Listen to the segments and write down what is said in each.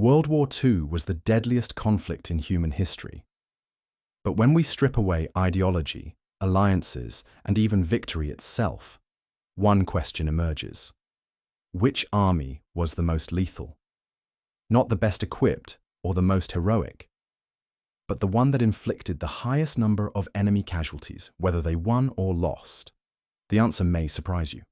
World War II was the deadliest conflict in human history. But when we strip away ideology, alliances, and even victory itself, one question emerges. Which army was the most lethal? Not the best equipped or the most heroic, but the one that inflicted the highest number of enemy casualties, whether they won or lost. The answer may surprise you.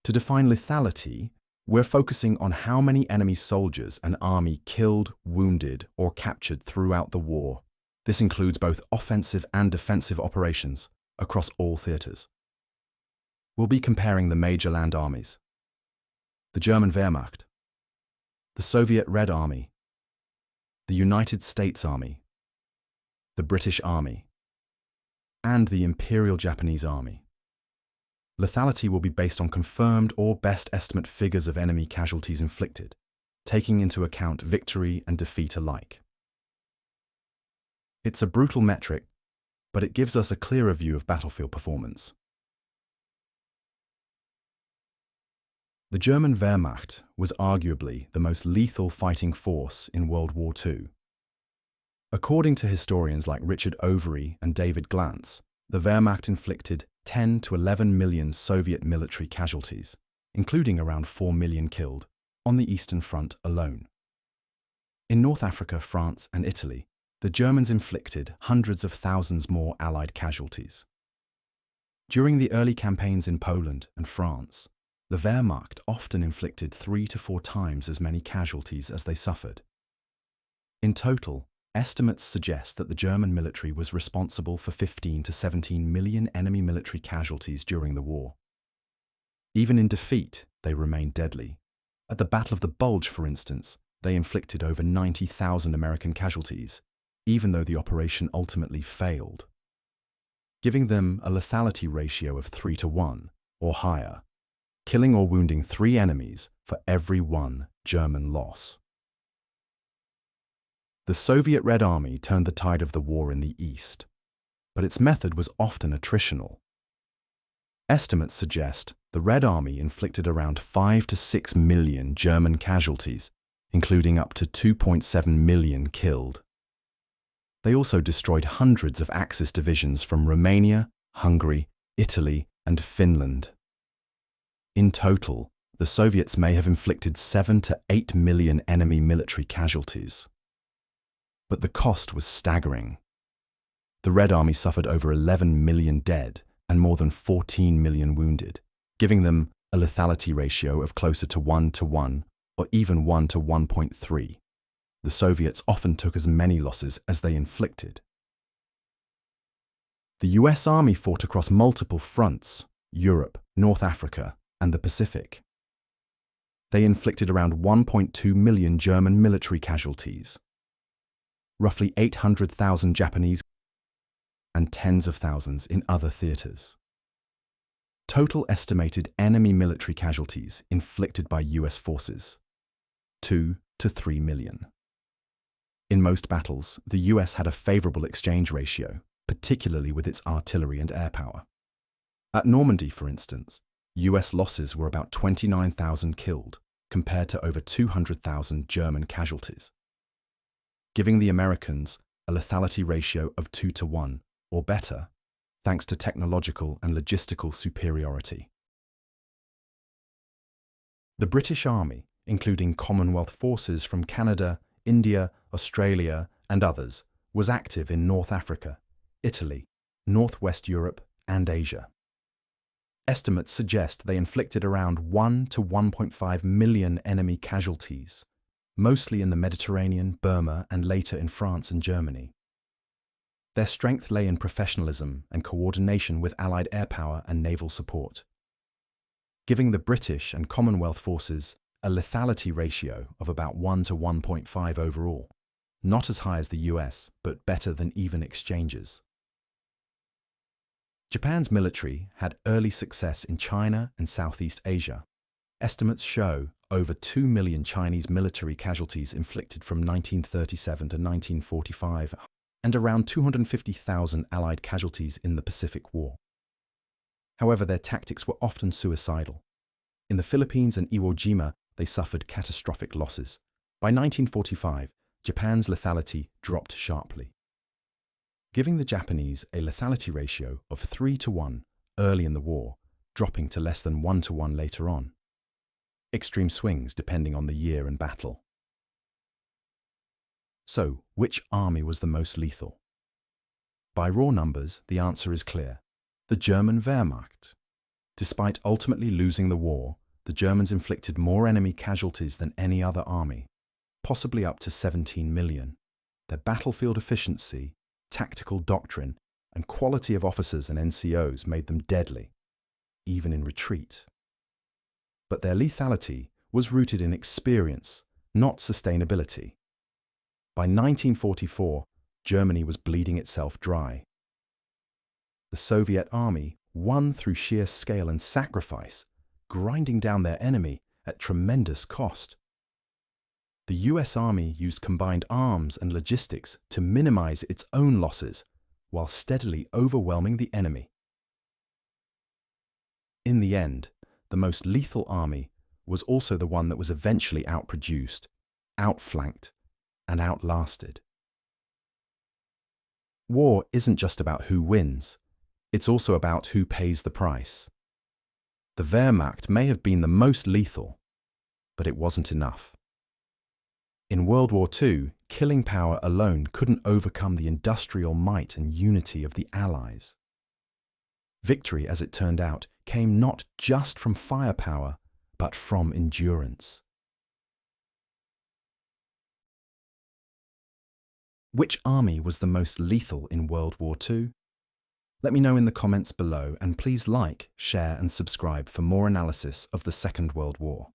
To define lethality, we're focusing on how many enemy soldiers an army killed, wounded, or captured throughout the war. This includes both offensive and defensive operations across all theaters. We'll be comparing the major land armies: the German Wehrmacht, the Soviet Red Army, the United States Army, the British Army, and the Imperial Japanese Army. Lethality will be based on confirmed or best estimate figures of enemy casualties inflicted, taking into account victory and defeat alike. It's a brutal metric, but it gives us a clearer view of battlefield performance. The German Wehrmacht was arguably the most lethal fighting force in World War II. According to historians like Richard Overy and David Glantz, the Wehrmacht inflicted 10 to 11 million Soviet military casualties, including around 4 million killed, on the Eastern Front alone. In North Africa, France, and Italy, the Germans inflicted hundreds of thousands more Allied casualties. During the early campaigns in Poland and France, the Wehrmacht often inflicted 3 to 4 times as many casualties as they suffered. In total, estimates suggest that the German military was responsible for 15 to 17 million enemy military casualties during the war. Even in defeat, they remained deadly. At the Battle of the Bulge, for instance, they inflicted over 90,000 American casualties, even though the operation ultimately failed, giving them a lethality ratio of 3 to 1 or higher, killing or wounding 3 enemies for every 1 German loss. The Soviet Red Army turned the tide of the war in the East, but its method was often attritional. Estimates suggest the Red Army inflicted around 5 to 6 million German casualties, including up to 2.7 million killed. They also destroyed hundreds of Axis divisions from Romania, Hungary, Italy, and Finland. In total, the Soviets may have inflicted 7 to 8 million enemy military casualties. But the cost was staggering. The Red Army suffered over 11 million dead and more than 14 million wounded, giving them a lethality ratio of closer to 1 to 1 or even 1 to 1.3. The Soviets often took as many losses as they inflicted. The US Army fought across multiple fronts: Europe, North Africa, and the Pacific. They inflicted around 1.2 million German military casualties, roughly 800,000 Japanese, and tens of thousands in other theaters. Total estimated enemy military casualties inflicted by US forces: 2 to 3 million. In most battles, the US had a favorable exchange ratio, particularly with its artillery and air power. At Normandy, for instance, US losses were about 29,000 killed, compared to over 200,000 German casualties, giving the Americans a lethality ratio of 2 to 1, or better, thanks to technological and logistical superiority. The British Army, including Commonwealth forces from Canada, India, Australia, and others, was active in North Africa, Italy, Northwest Europe, and Asia. Estimates suggest they inflicted around 1 to 1.5 million enemy casualties, mostly in the Mediterranean, Burma, and later in France and Germany. Their strength lay in professionalism and coordination with Allied air power and naval support, giving the British and Commonwealth forces a lethality ratio of about 1 to 1.5 overall, not as high as the US, but better than even exchanges. Japan's military had early success in China and Southeast Asia. Estimates show over 2 million Chinese military casualties inflicted from 1937 to 1945, and around 250,000 Allied casualties in the Pacific War. However, their tactics were often suicidal. In the Philippines and Iwo Jima, they suffered catastrophic losses. By 1945, Japan's lethality dropped sharply, giving the Japanese a lethality ratio of 3-1 early in the war, dropping to less than 1-1 later on. Extreme swings depending on the year and battle. So, which army was the most lethal? By raw numbers, the answer is clear: the German Wehrmacht. Despite ultimately losing the war, the Germans inflicted more enemy casualties than any other army, possibly up to 17 million. Their battlefield efficiency, tactical doctrine, and quality of officers and NCOs made them deadly, even in retreat. But their lethality was rooted in experience, not sustainability. By 1944, Germany was bleeding itself dry. The Soviet army won through sheer scale and sacrifice, grinding down their enemy at tremendous cost. The US Army used combined arms and logistics to minimize its own losses while steadily overwhelming the enemy. In the end, the most lethal army was also the one that was eventually outproduced, outflanked, and outlasted. War isn't just about who wins, it's also about who pays the price. The Wehrmacht may have been the most lethal, but it wasn't enough. In World War II, killing power alone couldn't overcome the industrial might and unity of the Allies. Victory, as it turned out, came not just from firepower, but from endurance. Which army was the most lethal in World War II? Let me know in the comments below, and please like, share and subscribe for more analysis of the Second World War.